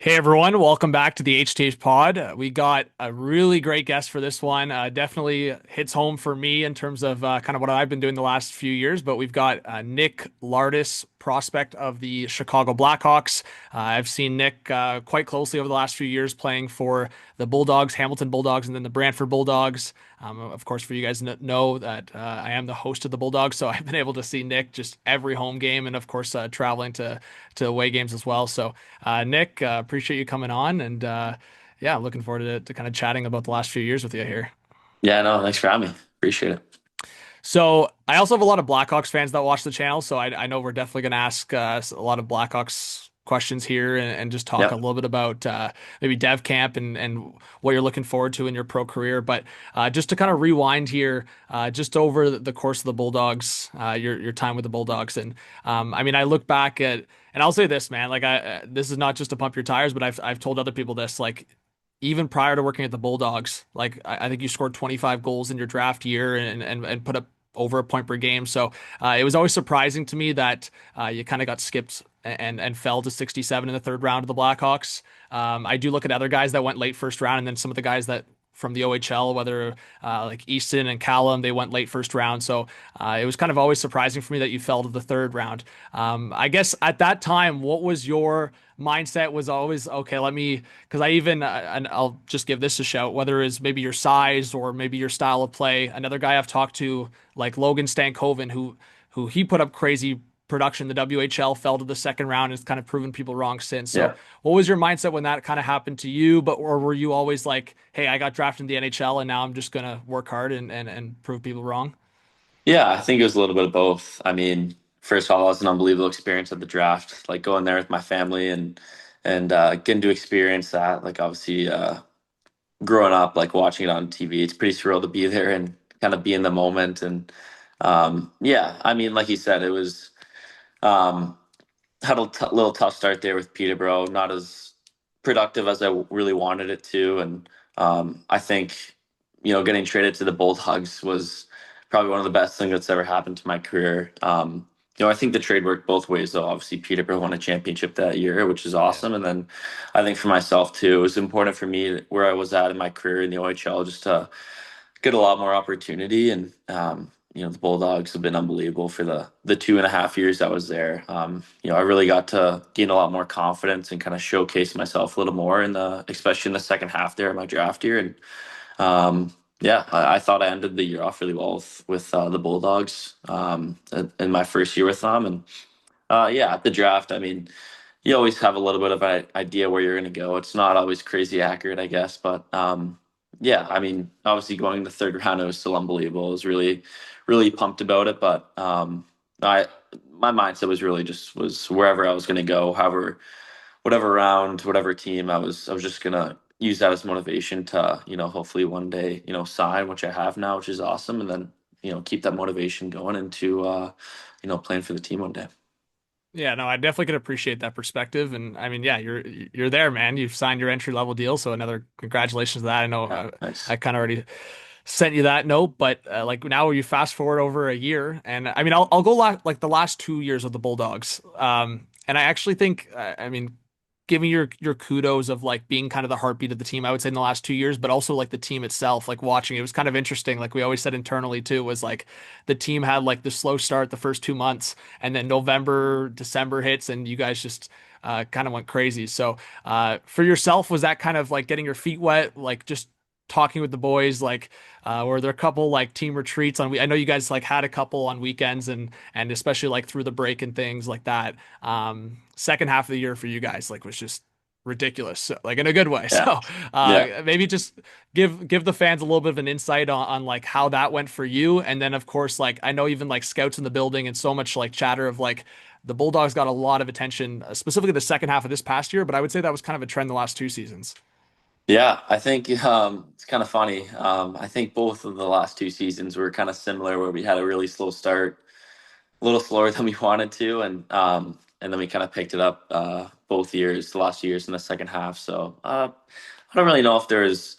Hey everyone, welcome back to the HTH Pod. We got a really great guest for this one. Definitely hits home for me in terms of kind of what I've been doing the last few years. But we've got Nick Lardis, prospect of the Chicago Blackhawks. I've seen Nick quite closely over the last few years playing for the Bulldogs, Hamilton Bulldogs, and then the Brantford Bulldogs. Of course, for you guys know that I am the host of the Bulldogs, so I've been able to see Nick just every home game, and of course traveling to away games as well. So Nick, appreciate you coming on, and yeah, looking forward to kind of chatting about the last few years with you here. Yeah, no, thanks for having me. Appreciate it. So I also have a lot of Blackhawks fans that watch the channel, so I know we're definitely going to ask a lot of Blackhawks questions here and just talk a Yep. little bit about maybe dev camp and what you're looking forward to in your pro career. But just to kind of rewind here, just over the course of the Bulldogs, your time with the Bulldogs, and I mean, I look back at, and I'll say this, man, like this is not just to pump your tires, but I've told other people this, like even prior to working at the Bulldogs, like I think you scored 25 goals in your draft year and put up over a point per game. So it was always surprising to me that you kind of got skipped and fell to 67 in the third round of the Blackhawks. I do look at other guys that went late first round, and then some of the guys that from the OHL, whether like Easton and Callum, they went late first round. So it was kind of always surprising for me that you fell to the third round. I guess at that time, what was your mindset? Was always okay, let me, because I even and I'll just give this a shout, whether it's maybe your size or maybe your style of play. Another guy I've talked to, like Logan Stankoven, who he put up crazy production in the WHL, fell to the second round, and it's kind of proven people wrong since. So Yeah. what was your mindset when that kind of happened to you? But or were you always like, hey, I got drafted in the NHL and now I'm just gonna work hard and prove people wrong? Yeah, I think it was a little bit of both. I mean, first of all, it was an unbelievable experience at the draft, like going there with my family and getting to experience that. Like obviously growing up, like watching it on TV, it's pretty surreal to be there and kind of be in the moment. And yeah, I mean, like you said, it was um had a little tough start there with Peterborough, not as productive as I really wanted it to, and I think getting traded to the Bulldogs was probably one of the best things that's ever happened to my career. I think the trade worked both ways, though. Obviously, Peterborough won a championship that year, which is Yeah. awesome, and then I think for myself too, it was important for me where I was at in my career in the OHL just to get a lot more opportunity. And the Bulldogs have been unbelievable for the 2.5 years I was there. I really got to gain a lot more confidence and kind of showcase myself a little more in especially in the second half there of my draft year. And yeah, I thought I ended the year off really well with the Bulldogs in my first year with them. And yeah, at the draft, I mean, you always have a little bit of an idea where you're going to go. It's not always crazy accurate, I guess, but yeah, I mean, obviously going the third round, it was still unbelievable. I was really, really pumped about it, but I my mindset was really just was wherever I was going to go, however, whatever round, whatever team, I was just gonna use that as motivation to hopefully one day sign, which I have now, which is awesome, and then keep that motivation going into playing for the team one day. Yeah, no, I definitely could appreciate that perspective. And I mean, yeah, you're there, man. You've signed your entry level deal, so another congratulations to that. I know Yeah, nice. I kind of already sent you that note, but like now you fast forward over a year, and I mean, I'll go like the last 2 years of the Bulldogs. And I actually think, I mean, giving your kudos of like being kind of the heartbeat of the team, I would say in the last 2 years, but also like the team itself, like watching it was kind of interesting. Like we always said internally too, was like the team had like the slow start the first 2 months, and then November, December hits, and you guys just kind of went crazy. So for yourself, was that kind of like getting your feet wet, like just talking with the boys, like were there a couple like team retreats on I know you guys like had a couple on weekends and especially like through the break and things like that. Second half of the year for you guys like was just ridiculous, so, like in a good way. Yeah, So yeah. maybe just give the fans a little bit of an insight on like how that went for you. And then of course, like I know even like scouts in the building and so much like chatter of like the Bulldogs got a lot of attention, specifically the second half of this past year, but I would say that was kind of a trend the last 2 seasons. Yeah, I think it's kind of funny. I think both of the last two seasons were kind of similar, where we had a really slow start, a little slower than we wanted to, and then we kind of picked it up both years, the last years in the second half. So I don't really know if there's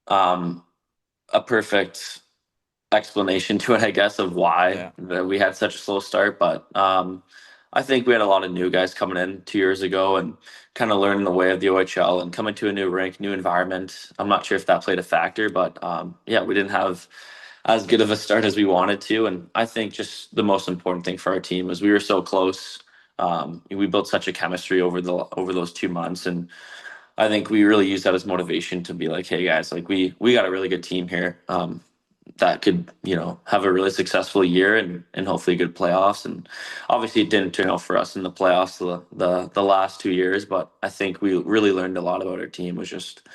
um, a perfect explanation to it, I guess, of why Yeah. that we had such a slow start. But I think we had a lot of new guys coming in 2 years ago and kind of learning the way of the OHL and coming to a new rink, new environment. I'm not sure if that played a factor, but yeah, we didn't have as good of a start as we wanted to. And I think just the most important thing for our team was we were so close. We built such a chemistry over those 2 months, and I think we really used that as motivation to be like, hey guys, like we got a really good team here. That could have a really successful year and hopefully good playoffs. And obviously it didn't turn out for us in the playoffs the last 2 years, but I think we really learned a lot about our team. Was just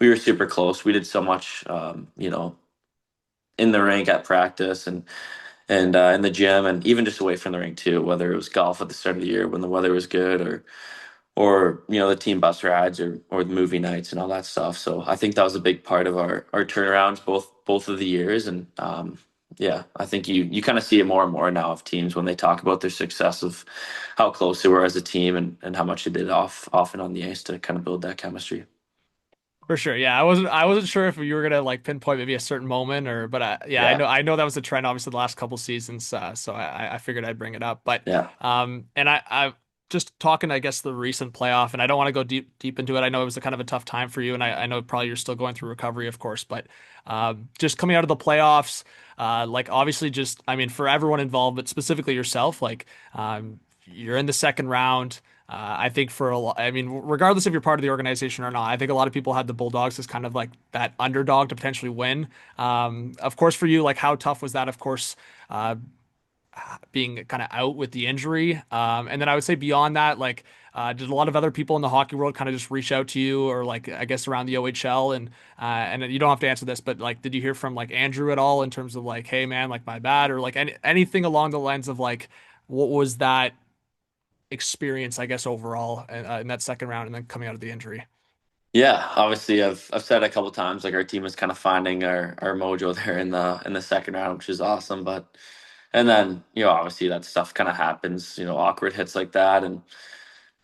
we were super close. We did so much in the rink at practice and in the gym and even just away from the rink too, whether it was golf at the start of the year when the weather was good, or the team bus rides or the movie nights and all that stuff. So I think that was a big part of our turnarounds both of the years. And yeah, I think you kind of see it more and more now of teams when they talk about their success of how close they were as a team and how much they did off and on the ice to kind of build that chemistry. For sure. Yeah, I wasn't sure if you were gonna like pinpoint maybe a certain moment or, but yeah, I Yeah, know that was a trend obviously the last couple seasons. So I figured I'd bring it up. But yeah, and I just talking I guess the recent playoff, and I don't want to go deep into it. I know it was a kind of a tough time for you, and I know probably you're still going through recovery, of course. But just coming out of the playoffs, like obviously just I mean for everyone involved, but specifically yourself, like you're in the second round. I think for a lot, I mean, regardless if you're part of the organization or not, I think a lot of people had the Bulldogs as kind of like that underdog to potentially win. Of course, for you, like how tough was that? Of course, uh, being kind of out with the injury. And then I would say beyond that, like, did a lot of other people in the hockey world kind of just reach out to you, or like I guess around the OHL, and you don't have to answer this, but like, did you hear from like Andrew at all in terms of like, hey man, like my bad, or like anything along the lines of like, what was that experience, I guess, overall in that second round and then coming out of the injury. yeah. Obviously, I've said a couple times like our team is kind of finding our mojo there in the second round, which is awesome. But and then obviously that stuff kind of happens. Awkward hits like that and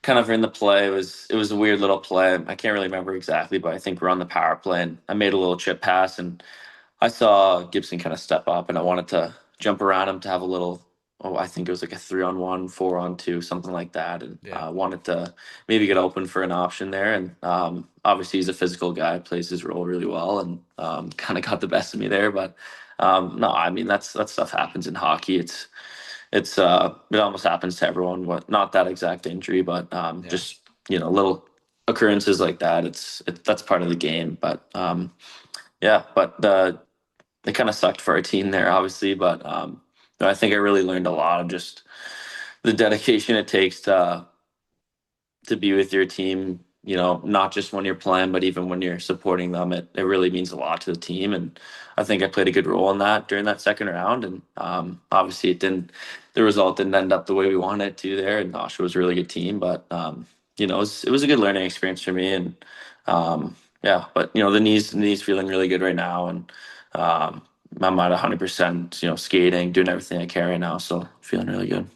kind of in the play. It was a weird little play. I can't really remember exactly, but I think we're on the power play and I made a little chip pass and I saw Gibson kind of step up and I wanted to jump around him to have a little. Oh, I think it was like a 3-on-1, 4-on-2, something like that, and Yeah. wanted to maybe get open for an option there. And obviously, he's a physical guy, plays his role really well, and kind of got the best of me there. But no, I mean that stuff happens in hockey. It almost happens to everyone. What not that exact injury, but Yeah. just little occurrences like that. That's part of the game. But yeah, but it kind of sucked for our team there, obviously. But no, I think I really learned a lot of just the dedication it takes to be with your team. Not just when you're playing, but even when you're supporting them. It really means a lot to the team, and I think I played a good role in that during that second round. And obviously, it didn't. The result didn't end up the way we wanted it to there. And Oshawa was a really good team, but it was a good learning experience for me. And yeah, but the knees feeling really good right now, and I'm at 100%. Skating, doing everything I can right now, so feeling really good.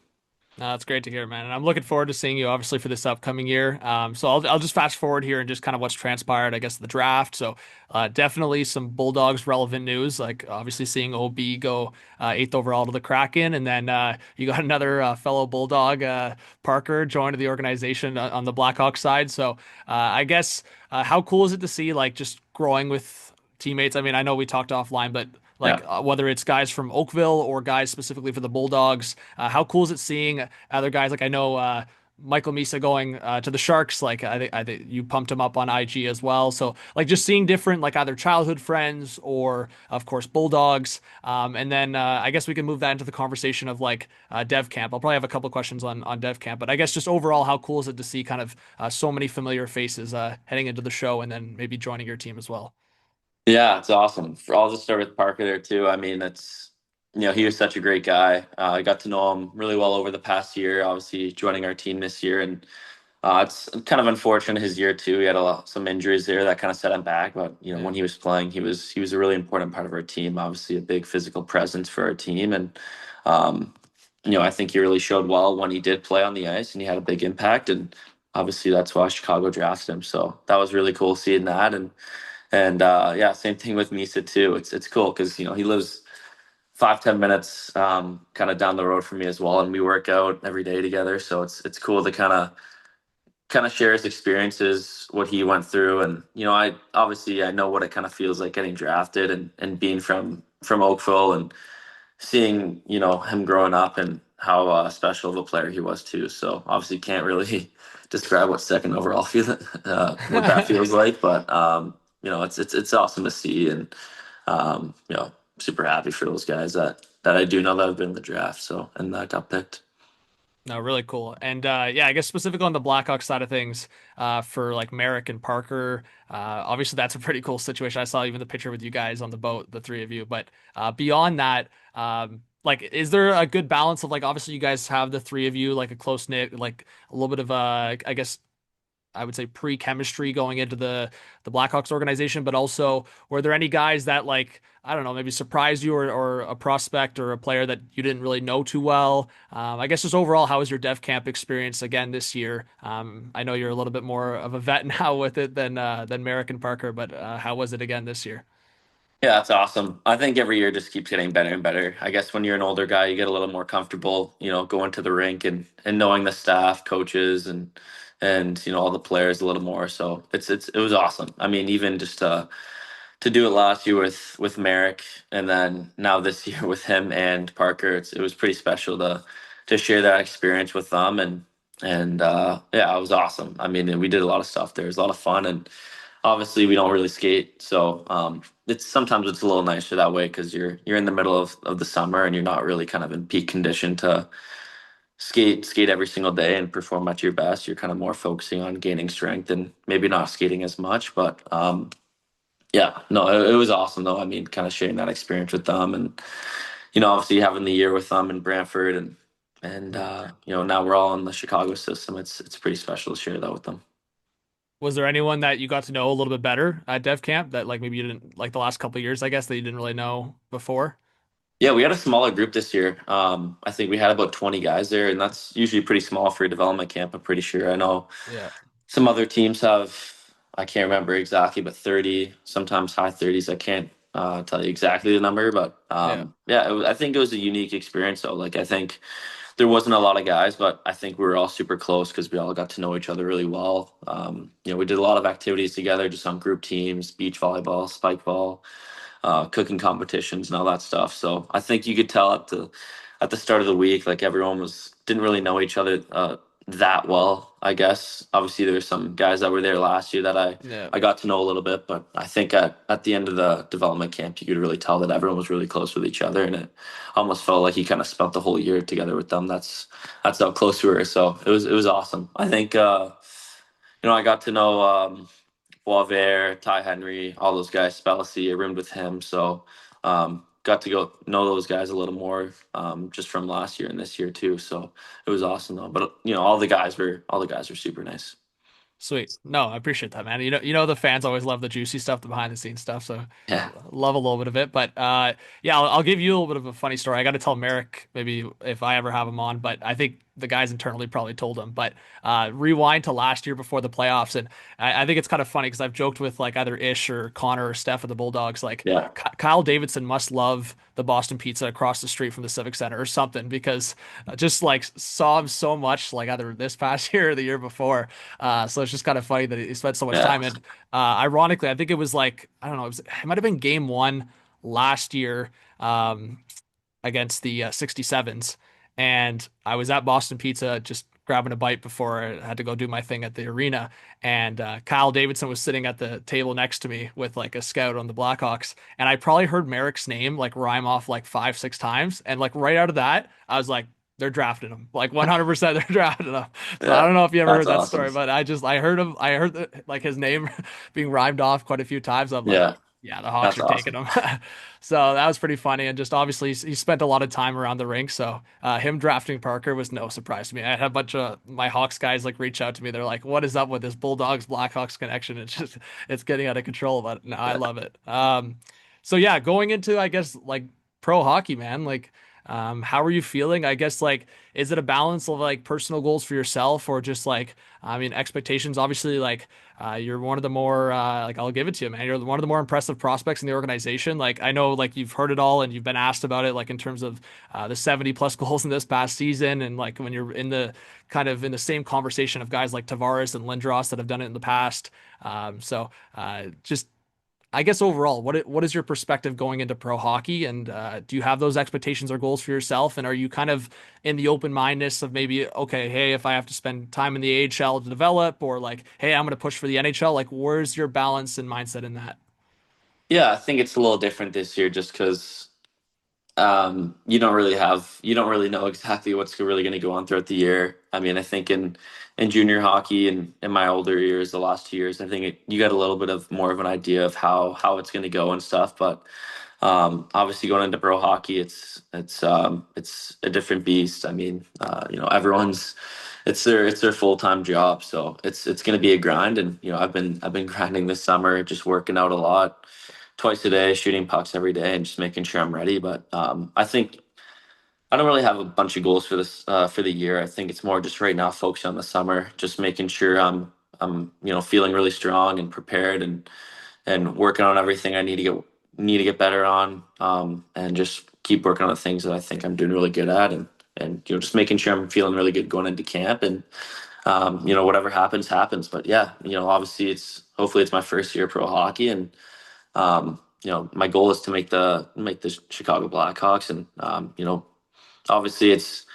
No, that's great to hear, man. And I'm looking forward to seeing you obviously for this upcoming year. So I'll just fast forward here and just kind of what's transpired, I guess, the draft. So definitely some Bulldogs relevant news, like obviously seeing OB go eighth overall to the Kraken, and then you got another fellow Bulldog, Parker, joined the organization on the Blackhawks side. So I guess how cool is it to see like just growing with teammates? I mean, I know we talked offline, but like Yeah. whether it's guys from Oakville or guys specifically for the Bulldogs, how cool is it seeing other guys? Like I know Michael Misa going to the Sharks. Like I think you pumped him up on IG as well. So like just seeing different like either childhood friends or of course Bulldogs. And then I guess we can move that into the conversation of like Dev Camp. I'll probably have a couple questions on Dev Camp, but I guess just overall, how cool is it to see kind of so many familiar faces heading into the show and then maybe joining your team as well? Yeah, it's awesome. I'll just start with Parker there too. I mean, he was such a great guy. I got to know him really well over the past year. Obviously, joining our team this year, and it's kind of unfortunate his year too. He had some injuries there that kind of set him back. But Yeah. when he was playing, he was a really important part of our team. Obviously, a big physical presence for our team, and um, I think he really showed well when he did play on the ice, and he had a big impact. And obviously, that's why Chicago drafted him. So that was really cool seeing that. And yeah, same thing with Misa too. It's cool because he lives 5-10 minutes kind of down the road from me as well, and we work out every day together. So it's cool to kind of share his experiences, what he went through, and I obviously I know what it kind of feels like getting drafted and being from Oakville and seeing him growing up and how special of a player he was too. So obviously can't really describe what second overall feel what that feels like, but it's awesome to see, and super happy for those guys that I do know that have been in the draft. So and that got picked. No, really cool. And yeah, I guess specifically on the Blackhawks side of things, for like Merrick and Parker, obviously that's a pretty cool situation. I saw even the picture with you guys on the boat, the three of you. But beyond that, like, is there a good balance of like obviously you guys have the three of you like a close knit, like a little bit of I guess I would say pre-chemistry going into the Blackhawks organization, but also were there any guys that like I don't know maybe surprised you or a prospect or a player that you didn't really know too well? I guess just overall, how was your dev camp experience again this year? I know you're a little bit more of a vet now with it than Merrick and Parker, but how was it again this year? Yeah, that's awesome. I think every year just keeps getting better and better. I guess when you're an older guy, you get a little more comfortable, going to the rink and knowing the staff, coaches, and all the players a little more. So it was awesome. I mean, even just to do it last year with Merrick, and then now this year with him and Parker, it was pretty special to share that experience with them, and yeah, it was awesome. I mean, we did a lot of stuff there. It was a lot of fun, and obviously we don't really skate, so it's sometimes it's a little nicer that way because you're in the middle of the summer and you're not really kind of in peak condition to skate every single day and perform at your best. You're kind of more focusing on gaining strength and maybe not skating as much, but yeah, no, it was awesome though. I mean, kind of sharing that experience with them, and obviously having the year with them in Brantford, and now we're all in the Chicago system. It's pretty special to share that with them. Was there anyone that you got to know a little bit better at dev camp that like maybe you didn't like the last couple of years, I guess, that you didn't really know before? Yeah, we had a smaller group this year. I think we had about 20 guys there, and that's usually pretty small for a development camp. I'm pretty sure. I know Yeah. some other teams have, I can't remember exactly, but 30, sometimes high 30s. I can't tell you exactly the number, but Yeah. yeah, I think it was a unique experience. So, like, I think there wasn't a lot of guys, but I think we were all super close because we all got to know each other really well. We did a lot of activities together, just on group teams, beach volleyball, spike ball, cooking competitions, and all that stuff. So I think you could tell at the start of the week, like everyone didn't really know each other that well. I guess obviously there were some guys that were there last year that Yeah. I got to know a little bit, but I think at the end of the development camp, you could really tell that everyone was really close with each other, and it almost felt like you kind of spent the whole year together with them. That's how close we were. So it was awesome. I think I got to know Boisvert, Ty Henry, all those guys, Spellacy. I roomed with him, so got to go know those guys a little more just from last year and this year too. So it was awesome though. But all the guys were super nice. Sweet. No, I appreciate that, man. You know the fans always love the juicy stuff, the behind the scenes stuff. So Yeah, love a little bit of it. But yeah, I'll give you a little bit of a funny story. I got to tell Merrick maybe if I ever have him on, but I think the guys internally probably told him. But rewind to last year before the playoffs, and I think it's kind of funny because I've joked with like either Ish or Connor or Steph of the Bulldogs, like yeah, Kyle Davidson must love the Boston Pizza across the street from the Civic Center or something because just like saw him so much like either this past year or the year before. So it's just kind of funny that he spent so much yeah, time. And ironically, I think it was like I don't know, it might have been game one last year against the 67s, and I was at Boston Pizza just grabbing a bite before I had to go do my thing at the arena. And Kyle Davidson was sitting at the table next to me with like a scout on the Blackhawks, and I probably heard Merrick's name like rhyme off like 5, 6 times, and like right out of that, I was like, they're drafting him like 100% they're drafting him. So I yeah. don't know if you ever That's heard that awesome. story, but I heard him, I heard like his name being rhymed off quite a few times. I'm like, Yeah, yeah, the Hawks that's are taking awesome. him. So that was pretty funny, and just obviously he spent a lot of time around the rink. So him drafting Parker was no surprise to me. I had a bunch of my Hawks guys like reach out to me. They're like, "What is up with this Bulldogs Blackhawks connection?" It's getting out of control, but no, I Yeah. love it. So yeah, going into I guess like pro hockey, man, like. How are you feeling? I guess like, is it a balance of like personal goals for yourself or just like, I mean, expectations? Obviously, like, you're one of the more, like, I'll give it to you, man. You're one of the more impressive prospects in the organization. Like, I know, like, you've heard it all and you've been asked about it, like, in terms of the 70 plus goals in this past season. And like, when you're in the kind of in the same conversation of guys like Tavares and Lindros that have done it in the past. Just I guess overall, what is your perspective going into pro hockey, and do you have those expectations or goals for yourself? And are you kind of in the open mindedness of maybe, okay, hey, if I have to spend time in the AHL to develop, or like, hey, I'm going to push for the NHL. Like, where's your balance and mindset in that? Yeah, I think it's a little different this year just because you don't really know exactly what's really going to go on throughout the year. I mean, I think in junior hockey and in my older years, the last 2 years, I think you got a little bit of more of an idea of how it's going to go and stuff. But obviously, going into pro hockey, it's a different beast. I mean, everyone's it's their full time job, so it's going to be a grind. And I've been grinding this summer, just working out a lot, twice a day, shooting pucks every day, and just making sure I'm ready. But I think I don't really have a bunch of goals for this for the year. I think it's more just right now focusing on the summer, just making sure I'm feeling really strong and prepared and working on everything I need to get better on, and just keep working on the things that I think I'm doing really good at, and just making sure I'm feeling really good going into camp, and whatever happens. But yeah, obviously hopefully it's my first year pro hockey, and my goal is to make the Chicago Blackhawks, and obviously it's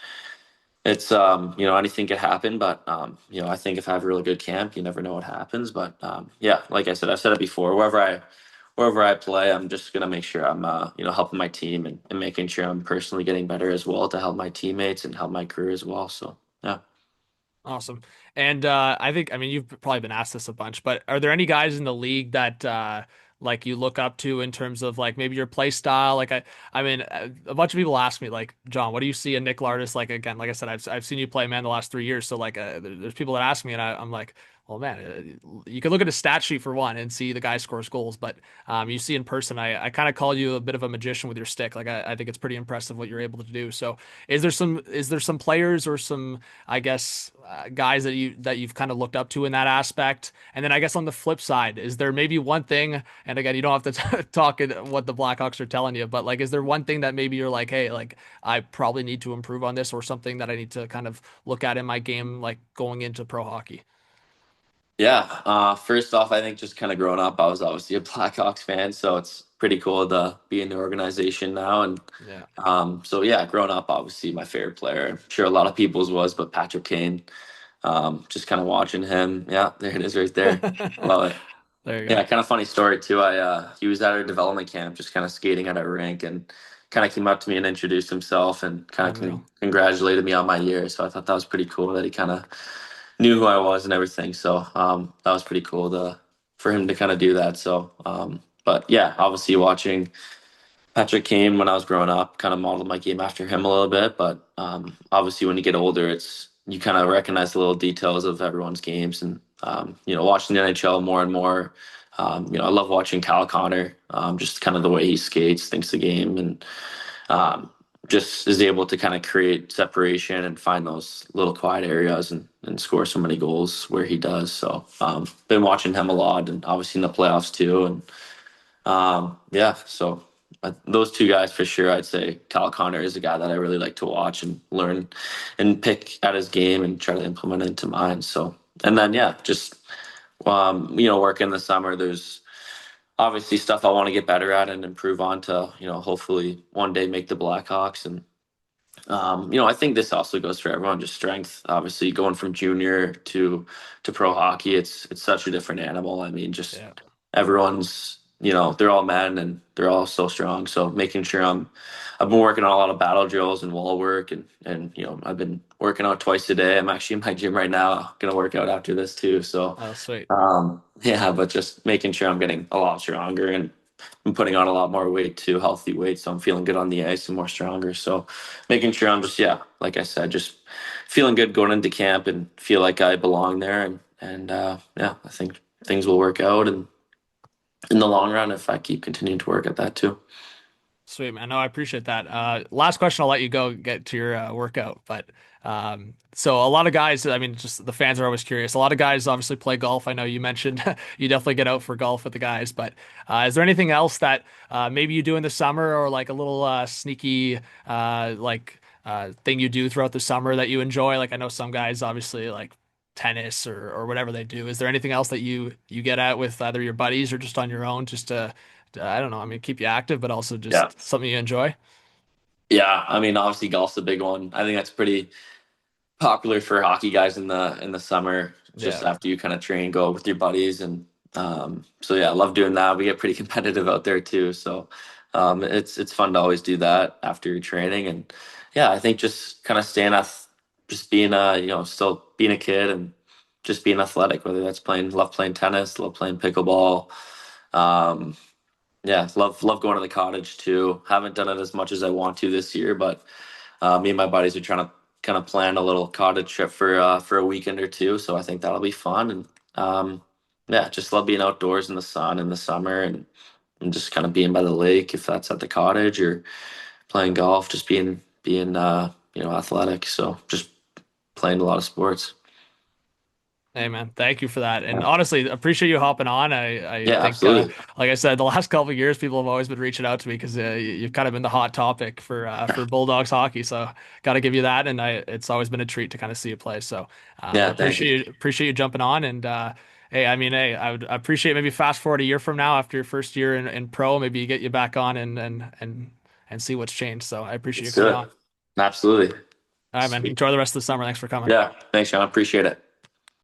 anything could happen, but I think if I have a really good camp, you never know what happens. But yeah, like I said, I've said it before. Wherever I play, I'm just gonna make sure I'm helping my team, and making sure I'm personally getting better as well to help my teammates and help my career as well. So yeah. Awesome. And I think, I mean, you've probably been asked this a bunch, but are there any guys in the league that like you look up to in terms of like maybe your play style? Like I mean, a bunch of people ask me like, John, what do you see in Nick Lardis? Like again, like I said, I've seen you play, man, the last 3 years. So like, there's people that ask me, and I'm like, well, man, you can look at a stat sheet for one and see the guy scores goals, but you see in person, I kind of call you a bit of a magician with your stick. Like I think it's pretty impressive what you're able to do. So is there some players or some I guess guys that you've kind of looked up to in that aspect. And then I guess on the flip side, is there maybe one thing? And again, you don't have to talk what the Blackhawks are telling you, but like, is there one thing that maybe you're like, hey, like I probably need to improve on this, or something that I need to kind of look at in my game, like going into pro hockey? Yeah. First off, I think just kind of growing up, I was obviously a Blackhawks fan, so it's pretty cool to be in the organization now. And Yeah, so yeah, growing up, obviously my favorite player, I'm sure a lot of people's was, but Patrick Kane. Just kind of watching him. Yeah, there it is right there. Love it. there you Yeah, go. kind of funny story too. He was at our development camp, just kind of skating at our rink, and kind of came up to me and introduced himself, and kind of Unreal. congratulated me on my year. So I thought that was pretty cool that he kind of knew who I was and everything. So that was pretty cool for him to kind of do that. So but yeah, obviously watching Patrick Kane when I was growing up kind of modeled my game after him a little bit. But obviously when you get older, you kind of recognize the little details of everyone's games, and watching the NHL more and more. I love watching Kyle Connor, just kind of the way he skates, thinks the game, and um, just is able to kind of create separation and find those little quiet areas, and score so many goals where he does. So been watching him a lot, and obviously in the playoffs too. And yeah, so those two guys for sure. I'd say Kyle Connor is a guy that I really like to watch and learn and pick at his game and try to implement it into mine. So, and then yeah, just work in the summer. There's obviously stuff I want to get better at and improve on to hopefully one day make the Blackhawks. And I think this also goes for everyone, just strength. Obviously, going from junior to pro hockey, it's such a different animal. I mean, just Yeah. everyone's they're all men and they're all so strong. So making sure I've been working on a lot of battle drills and wall work, and I've been working out twice a day. I'm actually in my gym right now, gonna work out after this too. So Oh, sweet. yeah, but just making sure I'm getting a lot stronger, and I'm putting on a lot more weight too, healthy weight. So I'm feeling good on the ice and more stronger. So making sure I'm just, yeah, like I said, just feeling good going into camp and feel like I belong there. And yeah, I think things will work out and in the long run if I keep continuing to work at that too. Sweet, man. No, I appreciate that. Last question, I'll let you go get to your workout. But so a lot of guys, I mean, just the fans are always curious. A lot of guys obviously play golf. I know you mentioned you definitely get out for golf with the guys, but is there anything else that maybe you do in the summer or like a little sneaky thing you do throughout the summer that you enjoy? Like I know some guys obviously like tennis or whatever they do. Is there anything else that you get at with either your buddies or just on your own just to I don't know. I mean, keep you active, but also Yeah. just something you enjoy. Yeah, I mean, obviously golf's a big one. I think that's pretty popular for hockey guys in the summer, just Yeah. after you kind of train, go with your buddies, and so yeah, I love doing that. We get pretty competitive out there too, so it's fun to always do that after your training, and yeah, I think just kind of staying off, just being still being a kid and just being athletic, whether that's love playing tennis, love playing pickleball. Um, yeah, love going to the cottage too. Haven't done it as much as I want to this year, but me and my buddies are trying to kind of plan a little cottage trip for a weekend or two. So I think that'll be fun. And yeah, just love being outdoors in the sun in the summer and just kind of being by the lake if that's at the cottage or playing golf, just being athletic. So just playing a lot of sports. Hey man, thank you for that. And Yeah, honestly, appreciate you hopping on. I yeah, think, absolutely. like I said, the last couple of years, people have always been reaching out to me because you've kind of been the hot topic for Bulldogs hockey. So, got to give you that. And it's always been a treat to kind of see you play. So, Yeah, thank you. appreciate you jumping on. And hey, I mean, hey, I would appreciate maybe fast forward a year from now after your first year in pro, maybe you get you back on and see what's changed. So, I appreciate you Let's do coming it. on. Absolutely. All right, man. Sweet. Enjoy the rest of the summer. Thanks for coming. Yeah, thanks, Sean. Appreciate it.